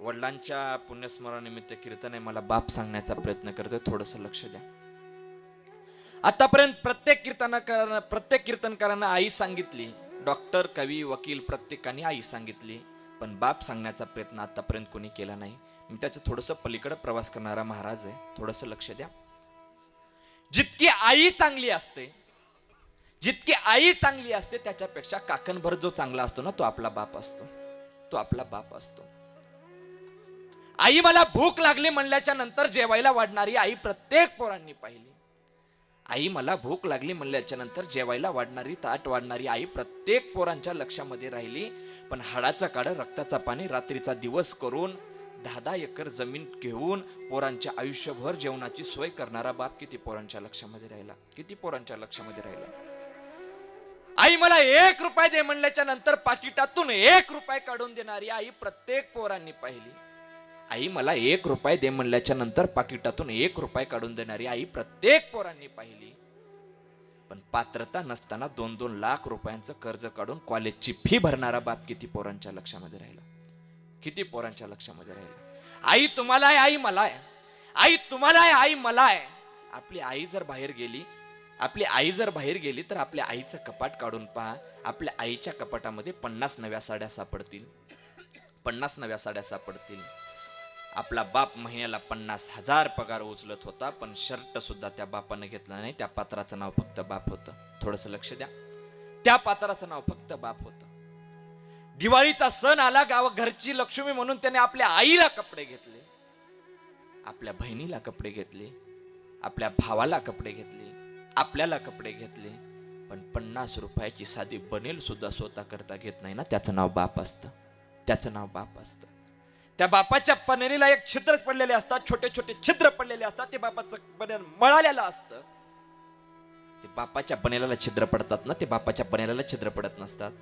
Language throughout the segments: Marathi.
वडिलांच्या पुण्यस्मरणानिमित्त कीर्तन आहे, मला बाप सांगण्याचा प्रयत्न करतोय, थोडस लक्ष द्या. आतापर्यंत प्रत्येक कीर्तनकारांना आई सांगितली, डॉक्टर, कवी, वकील प्रत्येकाने आई सांगितली, पण बाप सांगण्याचा प्रयत्न आतापर्यंत कोणी केला नाही. मी त्याच्या थोडस पलीकडे प्रवास करणारा महाराज आहे, थोडस लक्ष द्या. जितकी आई चांगली असते, जितकी आई चांगली असते त्याच्यापेक्षा काकणभर जो चांगला असतो ना, तो आपला बाप असतो, तो आपला बाप असतो. आई मला भूक लागली म्हणल्याच्या नंतर जेवायला वाढणारी आई प्रत्येक पोरांनी पाहिली. आई मला भूक लागली म्हणल्याच्या नंतर जेवायला वाढणारी, ताट वाढणारी आई प्रत्येक पोरांच्या लक्षामध्ये राहिली. पण हाडाचा काढ रक्ताचा पाणी रात्रीचा दिवस करून 10-10 एकर जमीन घेऊन पोरांच्या आयुष्यभर जेवणाची सोय करणारा बाप किती पोरांच्या लक्षामध्ये राहिला, किती पोरांच्या लक्षामध्ये राहिला. आई मला 1 रुपया दे म्हणल्याच्या नंतर पाकिटातून 1 रुपया काढून देणारी आई प्रत्येक पोरांनी पाहिली. आई मला 1 रुपया दे म्हणल्याच्या नंतर पाकिटातून 1 रुपया काढून देणारी आई प्रत्येक पोरांनी पाहिली. पण पात्रता नसताना 2-2 लाख रुपयांचं कर्ज काढून कॉलेजची फी भरणारा बाप किती पोरांच्या लक्षामध्ये राहिला, किती पोरांच्या लक्षामध्ये राहिला. आई तुम्हाला आहे, आई मला आहे, आई तुम्हाला आहे, आई मला आहे. आपली आई जर बाहेर गेली, आपली आई जर बाहेर गेली तर आपल्या आईचं कपाट काढून पहा, आपल्या आईच्या कपाटामध्ये 50 नव्या साड्या सापडतील, 50 नव्या साड्या सापडतील. आपला बाप महिन्याला 50,000 पगार उचलत होता, पण शर्ट सुद्धा त्या बापाने घेतला नाही. त्या पात्राचं नाव फक्त बाप होतं. थोडस लक्ष द्या, त्या पात्राचं नाव फक्त बाप होतं. दिवाळीचा सण आला, घरची लक्ष्मी म्हणून त्याने आपल्या आईला कपडे घेतले, आपल्या बहिणीला कपडे घेतले, आपल्या भावाला कपडे घेतले, आपल्याला कपडे घेतले. पण 50 रुपयाची साधी बनेल सुद्धा स्वतः करता घेत नाही ना, त्याचं नाव बाप असतं, त्याचं नाव बाप असतं. त्या बापाच्या बनेलीला एक छिद्र पडलेले असतात, छोटे छोटे छिद्र पडलेले असतात. ते बापाचं बनेल मळालेलं असतं. ते बापाच्या बनेलाला छिद्र पडतात ना, ते बापाच्या बनेलाला छिद्र पडत नसतात.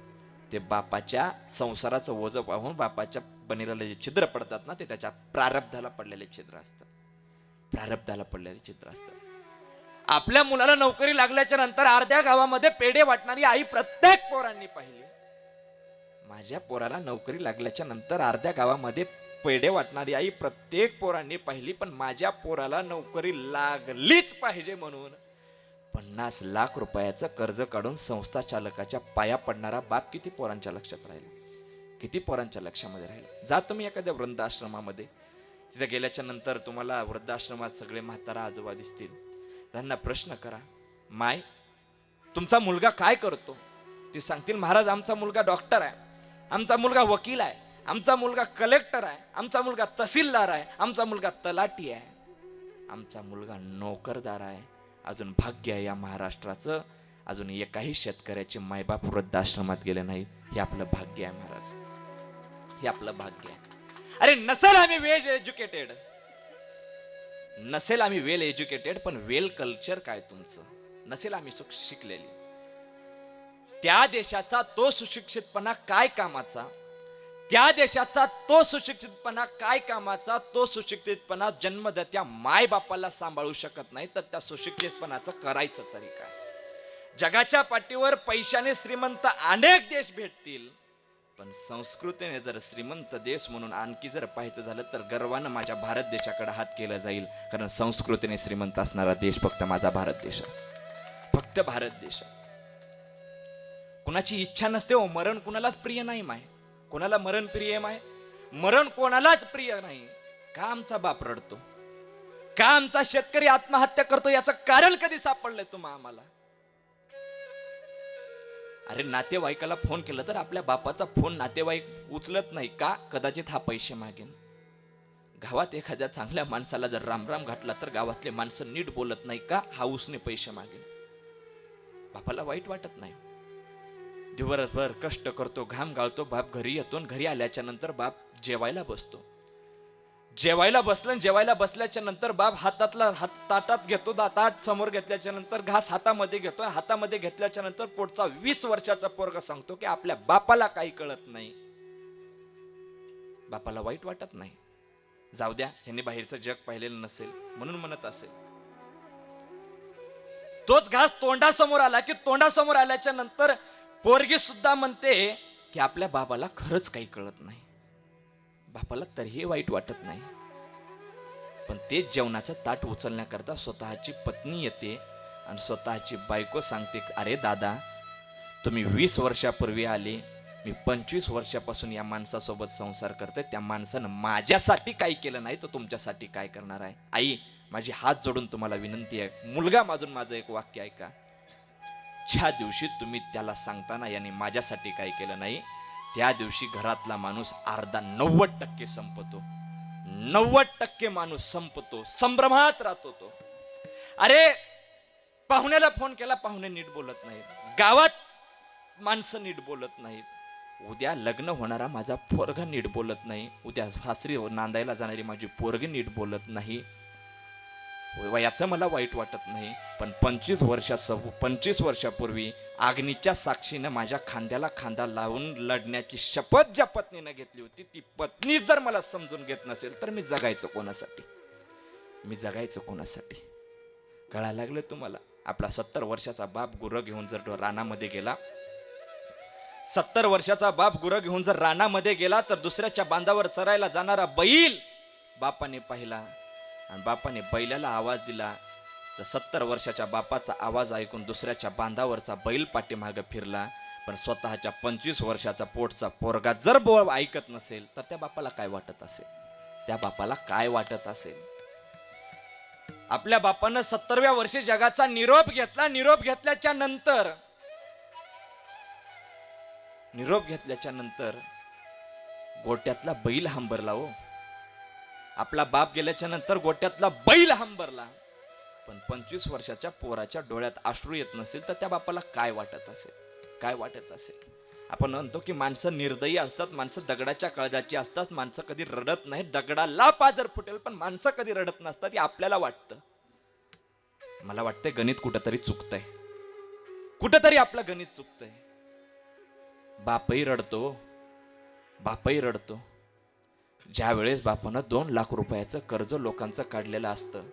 ते बापाच्या संसाराचं ओझं पाहून बापाच्या बनेलाला जे छिद्र पडतात ना, ते त्याच्या प्रारब्धाला पडलेले छिद्र असतात, प्रारब्धाला पडलेले छिद्र असतात. आपल्या मुलाला नोकरी लागल्याच्या नंतर अर्ध्या गावामध्ये पेढे वाटणारी आई प्रत्येक पोरांनी पाहिली. माझ्या पोराला नोकरी लागल्याच्या नंतर अर्ध्या गावामध्ये पेढे वाटणारी आई प्रत्येक पोरांनी पाहिली. पण माझ्या पोराला नोकरी लागलीच पाहिजे म्हणून 50 लाख रुपयाचं कर्ज काढून संस्था चालकाच्या पाया पडणारा बाप किती पोरांच्या लक्षात राहिला, किती पोरांच्या लक्षामध्ये राहिला. जा तुम्ही एखाद्या वृद्धाश्रमामध्ये, तिथे गेल्याच्या नंतर तुम्हाला वृद्धाश्रमात सगळे म्हातारा आजोबा दिसतील. त्यांना प्रश्न करा, माय तुमचा मुलगा काय करतो? ते सांगतील, महाराज आमचा मुलगा डॉक्टर आहे, आमचा मुलगा वकील आहे, आमचा मुलगा कलेक्टर आहे, आमचा मुलगा तहसीलदार आहे, आमचा मुलगा तलाठी आहे, आमचा मुलगा नोकरदार आहे. अजून भाग्य आहे या महाराष्ट्राचं, अजून एकाही शेतकऱ्याचे मायबाप वृद्धाश्रमात गेले नाहीत. हे आपलं भाग्य आहे महाराज, हे आपलं भाग्य आहे. अरे नसेल आम्ही वेल एज्युकेटेड, नसेल आम्ही वेल एज्युकेटेड, पण वेल कल्चर काय तुमचं? नसेल आम्ही शिकलेली, त्या देशाचा तो सुशिक्षितपणा काय कामाचा, त्या देशाचा तो सुशिक्षितपणा काय कामाचा, तो सुशिक्षितपणा जन्मदात्या माय बापाला सांभाळू शकत नाही, तर त्या सुशिक्षितपणाचं करायचं तरी काय? जगाच्या पाठीवर पैशाने श्रीमंत अनेक देश भेटतील, पण संस्कृतीने जर श्रीमंत देश म्हणून आणखी जर पाहायचं झालं तर गर्वानं माझ्या भारत देशाकडे हात केला जाईल. कारण संस्कृतीने श्रीमंत असणारा देश फक्त माझा भारत देश आहे, फक्त भारत देश आहे. कुणाची इच्छा नसते हो मरण, कुणालाच प्रिय नाही माय, कोणाला मरण प्रिय माय? मरण कोणालाच प्रिय नाही. का आमचा बाप रडतो, का आमचा शेतकरी आत्महत्या करतो, याचं कारण कधी सापडलंय तुम्हा आम्हाला? अरे नातेवाईकाला फोन केला तर आपल्या बापाचा फोन नातेवाईक उचलत नाही का? कदाचित हा पैसे मागेन. गावात एखाद्या चांगल्या माणसाला जर रामराम घातला तर गावातले माणसं नीट बोलत नाही का? हा उसने पैसे मागेन. बापाला वाईट वाटत नाही. दिवसभर कष्ट करतो, घाम गाळतो, बाप घरी येतो, घरी आल्याच्या नंतर बाप जेवायला बसतो. जेवायला बसल्याच्या नंतर बाप ताटात घेतो, ताट समोर घेतल्याच्या नंतर घास हातामध्ये घेतो. हातामध्ये घेतल्याच्या नंतर पुढचा 20 वर्षाचा पोरगा सांगतो की आपल्या बापाला काही कळत नाही. बापाला वाईट वाटत नाही. जाऊ द्या, ह्यांनी बाहेरचं जग पाहिलेलं नसेल म्हणून म्हणत असेल. तोच घास तोंडासमोर आला की तोंडासमोर आल्याच्या नंतर पोरगी सुद्धा म्हणते की आपल्या बाबाला खरंच काही कळत नाही. बापाला तरीही वाईट वाटत नाही. पण तेच जेवणाचं ताट उचलण्याकरता स्वतःची पत्नी येते आणि स्वतःची बायको सांगते, अरे दादा, तुम्ही 20 वर्षापूर्वी आले, मी 25 वर्षापासून या माणसासोबत संसार करते, त्या माणसानं माझ्यासाठी काही केलं नाही, तर तुमच्यासाठी काय करणार आहे? आई, माझी हात जोडून तुम्हाला विनंती आहे, मुलगा माजून माझं एक वाक्य ऐका. ज्या दिवशी तुम्ही त्याला सांगताना याने माझ्यासाठी काही केलं नाही, त्या दिवशी घरातला माणूस अर्धा 90% संपतो. 90% माणूस संपतो, संभ्रमात राहतो तो. अरे, पाहुण्याला फोन केला, पाहुणे नीट बोलत नाहीत, गावात माणसं नीट बोलत नाहीत, उद्या लग्न होणारा माझा पोरगा नीट बोलत नाही, उद्या सासरी नांदायला जाणारी माझी पोरगी नीट बोलत नाही. याचं मला वाईट वाटत नाही, पण 25 वर्षापूर्वी अग्नीच्या साक्षीनं माझ्या खांद्याला खांदा लावून लढण्याची शपथ ज्या पत्नीनं घेतली होती, ती पत्नी जर मला समजून घेत नसेल तर मी जगायचं कोणासाठी? मी जगायचं कोणासाठी? कळायला लागलं तुम्हाला? आपला 70 वर्षाचा बाप गुरं घेऊन जर रानामध्ये गेला, 70 वर्षाचा बाप गुरं घेऊन जर रानामध्ये गेला, तर दुसऱ्याच्या बांधावर चरायला जाणारा बैल बापाने पाहिला आणि बापाने बैलाला आवाज दिला, तर 70 वर्षाच्या बापाचा आवाज ऐकून दुसऱ्याच्या बांधावरचा बैल पाठीमागे फिरला. पण स्वतःच्या 25 वर्षाचा पोटचा पोरगा जर ऐकत नसेल, तर त्या बापाला काय वाटत असेल? त्या बापाला काय वाटत असेल? आपल्या बापानं 70व्या वर्षी जगाचा निरोप घेतला. निरोप घेतल्याच्या नंतर गोट्यातला बैल हंबरला. हो, आपला बाप गेल्याच्या नंतर गोट्यातला बैल हंबरला. पण 25 वर्षाच्या पोराच्या डोळ्यात अश्रू येत नसेल, तर त्या बापाला काय वाटत असेल? काय वाटत असेल? आपण म्हणतो की माणसं निर्दयी असतात, माणसं दगडाच्या काळजाची असतात, माणसं कधी रडत नाही, दगडाला पाजर फुटेल, पण माणसं कधी रडत नसतात, हे आपल्याला वाटतं. मला वाटतंय गणित कुठंतरी चुकतंय, कुठंतरी आपलं गणित चुकतंय. बापही रडतो. ज्या वेळेस बापानं 2 लाख रुपयाचं कर्ज लोकांचं काढलेलं असतं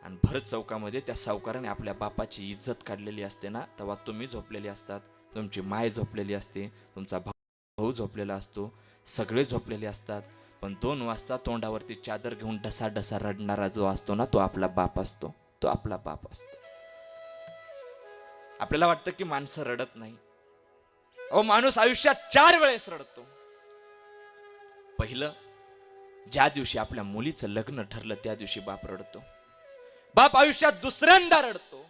आणि भर चौकामध्ये त्या सावकाराने आपल्या बापाची इज्जत काढलेली असते ना, तेव्हा तुम्ही झोपलेली असतात, तुमची माय झोपलेली असते, तुमचा भाऊ झोपलेला असतो, सगळे झोपलेले असतात. पण 2 वाजता तोंडावरती चादर घेऊन ढसा रडणारा जो असतो ना, तो आपला बाप असतो. तो आपला बाप असतो. आपल्याला वाटतं की माणसं रडत नाही. अहो, माणूस आयुष्यात 4 वेळेस रडतो. पहिलं, ज्या दिवशी आपल्या मुलीचं लग्न ठरलं त्या दिवशी बाप रडतो. बाप आयुष्यात दुसऱ्यांदा रडतो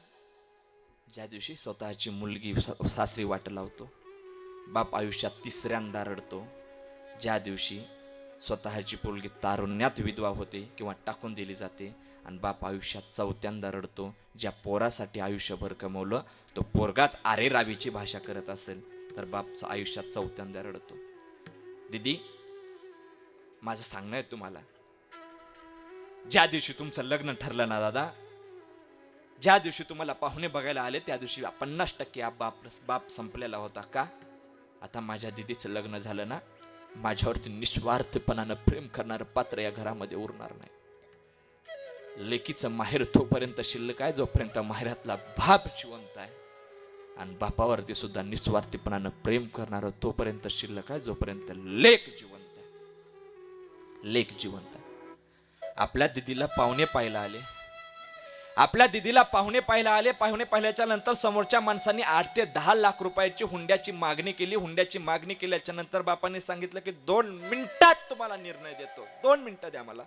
ज्या दिवशी स्वतःची मुलगी सासरी वाट लावतो. बाप आयुष्यात 3ऱ्यांदा रडतो ज्या दिवशी स्वतःची मुलगी तारुण्यात विधवा होते किंवा टाकून दिली जाते. आणि बाप आयुष्यात 4थ्यांदा रडतो ज्या पोरासाठी आयुष्यभर कमवलं, तो पोरगाच आरेरावीची भाषा करत असेल तर बापचं आयुष्यात 4थ्यांदा रडतो. दीदी, माझं सांगणं आहे तुम्हाला, ज्या दिवशी तुमचं लग्न ठरलं ना दादा, ज्या दिवशी तुम्हाला पाहुणे बघायला आले, त्या दिवशी 50% बाप संपलेला होता. का? आता माझ्या दीदीचं लग्न झालं ना, माझ्यावरती निस्वार्थपणानं प्रेम करणारं पात्र या घरामध्ये उरणार नाही. लेकीचं माहेर तोपर्यंत शिल्लक आहे जोपर्यंत माहेरातला बाप जिवंत आहे, आणि बापावरती सुद्धा निस्वार्थीपणानं प्रेम करणारं तोपर्यंत शिल्लक आहे जोपर्यंत लेक जिवंत आहे. लेक जिवंत आहे. आपल्या दीदीला पाहुणे पाहायला आले. पाहुणे पाहिल्याच्या नंतर समोरच्या माणसांनी 8 ते 10 लाख रुपयाची हुंड्याची मागणी केली. हुंड्याची मागणी केल्याच्या नंतर बापाने सांगितलं की 2 मिनिटात तुम्हाला निर्णय देतो, 2 मिनिटं द्या मला.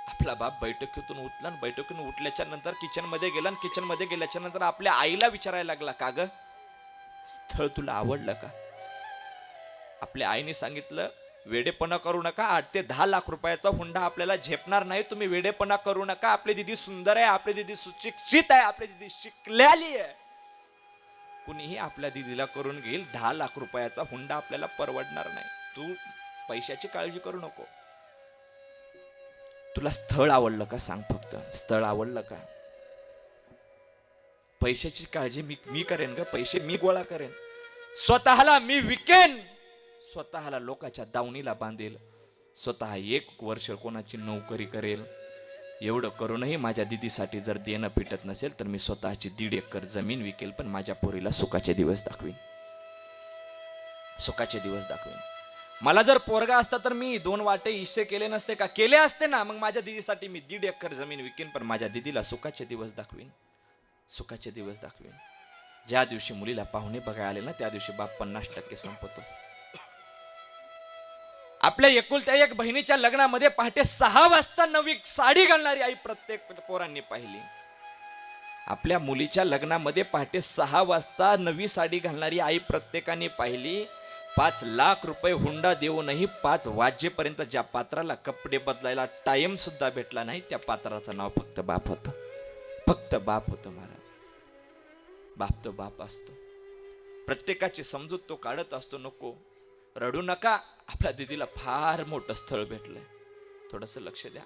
आपला बाप बैठकीतून उठला, बैठकीतून उठल्याच्या नंतर किचन मध्ये गेला, किचन मध्ये गेल्याच्या नंतर आपल्या आईला विचारायला लागला, का ग, स्थळ तुला आवडलं का? आपल्या आईने सांगितलं, वेडेपणा करू नका, 8 ते 10 लाख रुपयाचा हुंडा आपल्याला झेपणार नाही, तुम्ही वेडेपणा करू नका. आपली दीदी सुंदर आहे, आपली दीदी सुशिक्षित आहे, आपली दीदी शिकलेली आहे. कुणीही आपल्या दीदीला करून घेईल. 10 लाख रुपयाचा हुंडा आपल्याला परवडणार नाही. तू पैशाची काळजी करू नको. तुला स्थळ आवडलं का सांग फक्त, स्थळ आवडलं का? पैशाची काळजी मी करेन ग, पैसे मी गोळा करेन, स्वतःला मी विकेन, स्वतःला लोकांच्या दावणीला बांधेल, स्वतः 1 वर्ष कोणाची नोकरी करेल. एवढं करूनही माझ्या दीदीसाठी जर देणं पिटत नसेल तर मी स्वतःची 1.5 एकर जमीन विकेल, पण माझ्या पोरीला सुखाचे दिवस दाखवीन, सुखाचे दिवस दाखवीन. मला जर पोरगा असता तर मी 2 वाटे हिस्से केले नसते का? केले असते ना. मग माझ्या दिदीसाठी मी 1.5 एकर जमीन विकेन, पण माझ्या दिदीला सुखाचे दिवस दाखवीन. सुखाचे दिवस दाखवीन. ज्या दिवशी मुलीला पाहुणे बघायला आले ना, त्या दिवशी बाप 50% संपतो. आपल्या एकुलत्या एक बहिणीच्या लग्नामध्ये पहाटे 6 वाजता नवी साडी घालणारी आई प्रत्येक पोरांनी पाहिली. आपल्या मुलीच्या लग्नामध्ये पहाटे 6 वाजता नवी साडी घालणारी आई प्रत्येकाने पाहिली. 5 लाख रुपये हुंडा देऊनही 5 वाजेपर्यंत ज्या पात्राला कपडे बदलायला टाइम सुद्धा भेटला नाही, त्या पात्राचं नाव फक्त बाप होतं. फक्त बाप होतं महाराज. बाप तो बाप असतो. प्रत्येकाची समजूत तो काढत असतो. नको रडू नका, आपल्या दिदीला फार मोठं स्थळ भेटलंय, थोडस लक्ष द्या.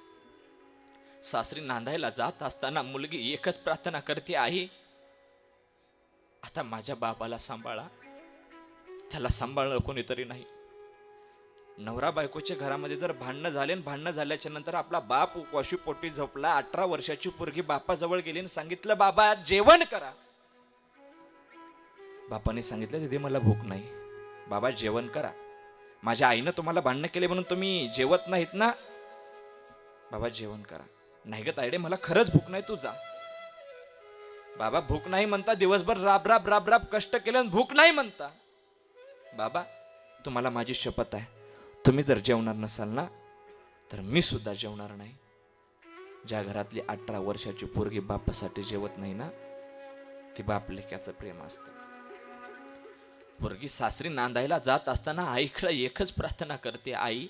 सासरी नांदायला जात असताना मुलगी एकच प्रार्थना करते, आई आता माझ्या बाबाला सांभाळा, त्याला सांभाळणं कोणीतरी नाही. नवरा बायकोच्या घरामध्ये जर भांडणं झाले, भांडणं झाल्याच्या नंतर आपला बाप उपवाशी पोटी झोपला, 18 वर्षाची पोरगी बापाजवळ गेली आणि सांगितलं, बाबा जेवण करा. बापाने सांगितलं, दिदी मला भूक नाही. बाबा जेवण करा. माझ्या आईनं तुम्हाला भांडणं केले म्हणून तुम्ही जेवत नाहीत ना, बाबा जेवण करा. नाही ग तायडे, मला खरंच भूक नाही, तू जा. बाबा भूक नाही म्हणता, दिवसभर राब राब राब राब कष्ट केलं, भूक नाही म्हणता. बाबा तुम्हाला माझी शपथ आहे, तुम्ही जर जेवणार नसाल ना, तर मी सुद्धा जेवणार नाही. ज्या घरातली 18 वर्षाची पोरगी बापासाठी जेवत नाही ना, ती बाप लेक्याचं प्रेम असतं. पोरगी सासरी नांदायला जात असताना आईकडे एकच प्रार्थना करते, आई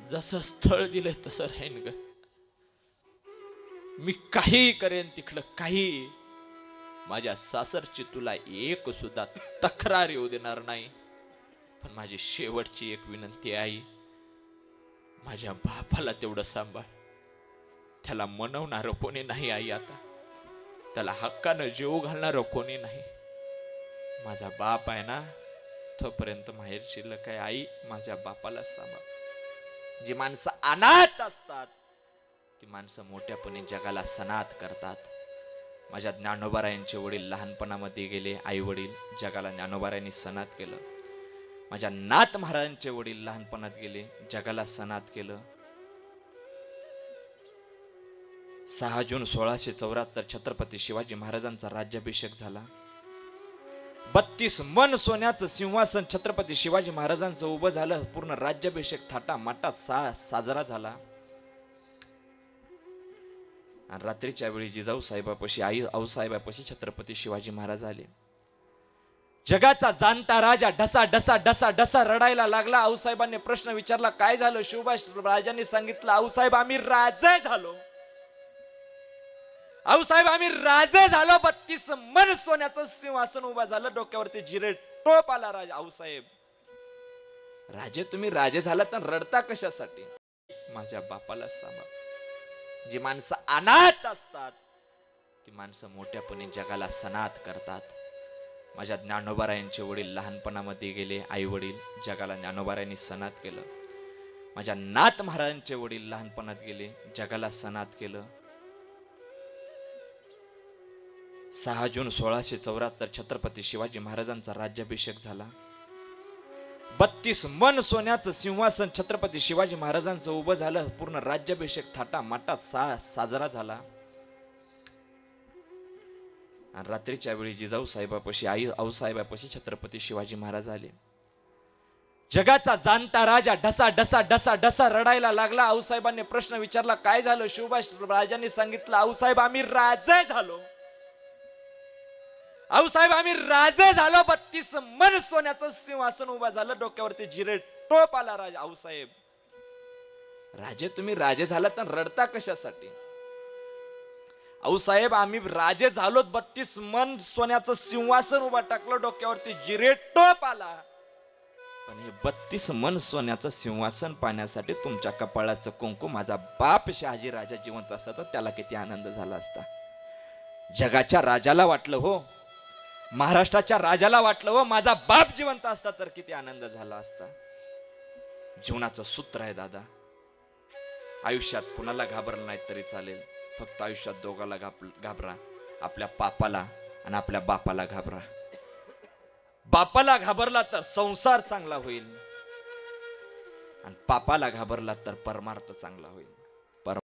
जसं स्थळ दिलंय तसं राहीन ग, मी काही करेन तिकडं, काही. माझ्या सासरची तुला एक सुद्धा तक्रार येऊ देणार नाही. पण माझी शेवटची एक विनंती आहे, आई माझ्या बापाला तेवढं सांभाळ. त्याला मनवणारं कोणी नाही आई, आता त्याला हक्कानं जीव घालणारं कोणी नाही. माझा बाप आहे ना, तोपर्यंत माहेर शिल्लक आहे. आई माझ्या बापाला सांभाळ. जी माणसं अनाथ असतात ती माणसं मोठ्यापणी जगाला सनात करतात. माझ्या ज्ञानोबारायांचे वडील लहानपणामध्ये गेले, आई वडील जगाला ज्ञानोबारायांनी सनात केलं. माझ्या नाथ महाराजांचे वडील लहानपणात गेले, जगाला सनात केलं. 6 जून 1674 छत्रपती शिवाजी महाराजांचा राज्याभिषेक झाला. 32 मन सोन्याचं सिंहासन छत्रपती शिवाजी महाराजांचं उभं झालं. पूर्ण राज्याभिषेक थाटा माटात साजरा झाला. आणि रात्रीच्या वेळी जिजाऊ साहेबापाशी, आई आऊसाहेबापाशी छत्रपती शिवाजी महाराज आले. जगाचा जाणता राजा ढसा ढसा ढसा ढसा रडायला लागला. आऊसाहेबांनी प्रश्न विचारला, काय झालं? शिवबाज राजांनी सांगितलं, आऊसाहेब आम्ही राजे झालो. आऊसाहेब आम्ही राजे झालो. 32 मन सोन्याचं सिंहासन उभा झालं, डोक्यावरती जिरे टोप आला. राजा आऊसाहेब, राजे तुम्ही राजे झाला तर रडता कशासाठी? माझ्या बापाला सांभाळ. जी माणसं अनाथ असतात ती माणसं मोठ्यापणी जगाला सनात करतात. माझ्या ज्ञानोबारायांचे वडील लहानपणामध्ये गेले, आई वडील जगाला ज्ञानोबारायांनी सनात केलं. माझ्या नाथ महाराजांचे वडील लहानपणात गेले, जगाला सनात केलं. 6 जून 1674 छत्रपती शिवाजी महाराजांचा राज्याभिषेक झाला. 32 मन सोन्याचं सिंहासन छत्रपती शिवाजी महाराजांचं उभं झालं. पूर्ण राज्याभिषेक थाटा माटात साजरा झाला. आणि रात्रीच्या वेळी जिजाऊ साहेबापाशी, आई आऊसाहेबापाशी छत्रपती शिवाजी महाराज आले. जगाचा जाणता राजा ढसा ढसा ढसा ढसा रडायला लागला. आऊसाहेबांनी प्रश्न विचारला, काय झालं? शिवबाज राजांनी सांगितलं, आऊसाहेब आम्ही राजे झालो. आऊसाहेब आम्ही राजे झालो. 32 मन सोन्याचं सिंहासन उभा झालं, डोक्यावरती जिरे टोप आला. राजा आऊसाहेब, राजे तुम्ही राजे झाला तर रडता कशासाठी? आऊसाहेब आम्ही राजे झालो, 32 मन सोन्याचं सिंहासन उभा टाकलं, डोक्यावरती जिरे टोप आला. पण हे 32 मन सोन्याचं सिंहासन पाहण्यासाठी तुमच्या कपाळाचं कुंकू माझा बाप शहाजी राजा जिवंत असता तर त्याला किती आनंद झाला असता. जगाच्या राजाला वाटलं हो, महाराष्ट्राच्या राजाला वाटलं हो, माझा बाप जिवंत असता तर किती आनंद झाला असता. जीवनाचं सूत्र आहे दादा. आयुष्यात कुणाला घाबरलं नाही तरी चालेल, फक्त आयुष्यात दोघाला घाबरा, आपल्या पापाला आणि आपल्या बापाला घाबरा. बापाला घाबरला तर संसार चांगला होईल आणि पापाला घाबरला तर परमार्थ चांगला होईल.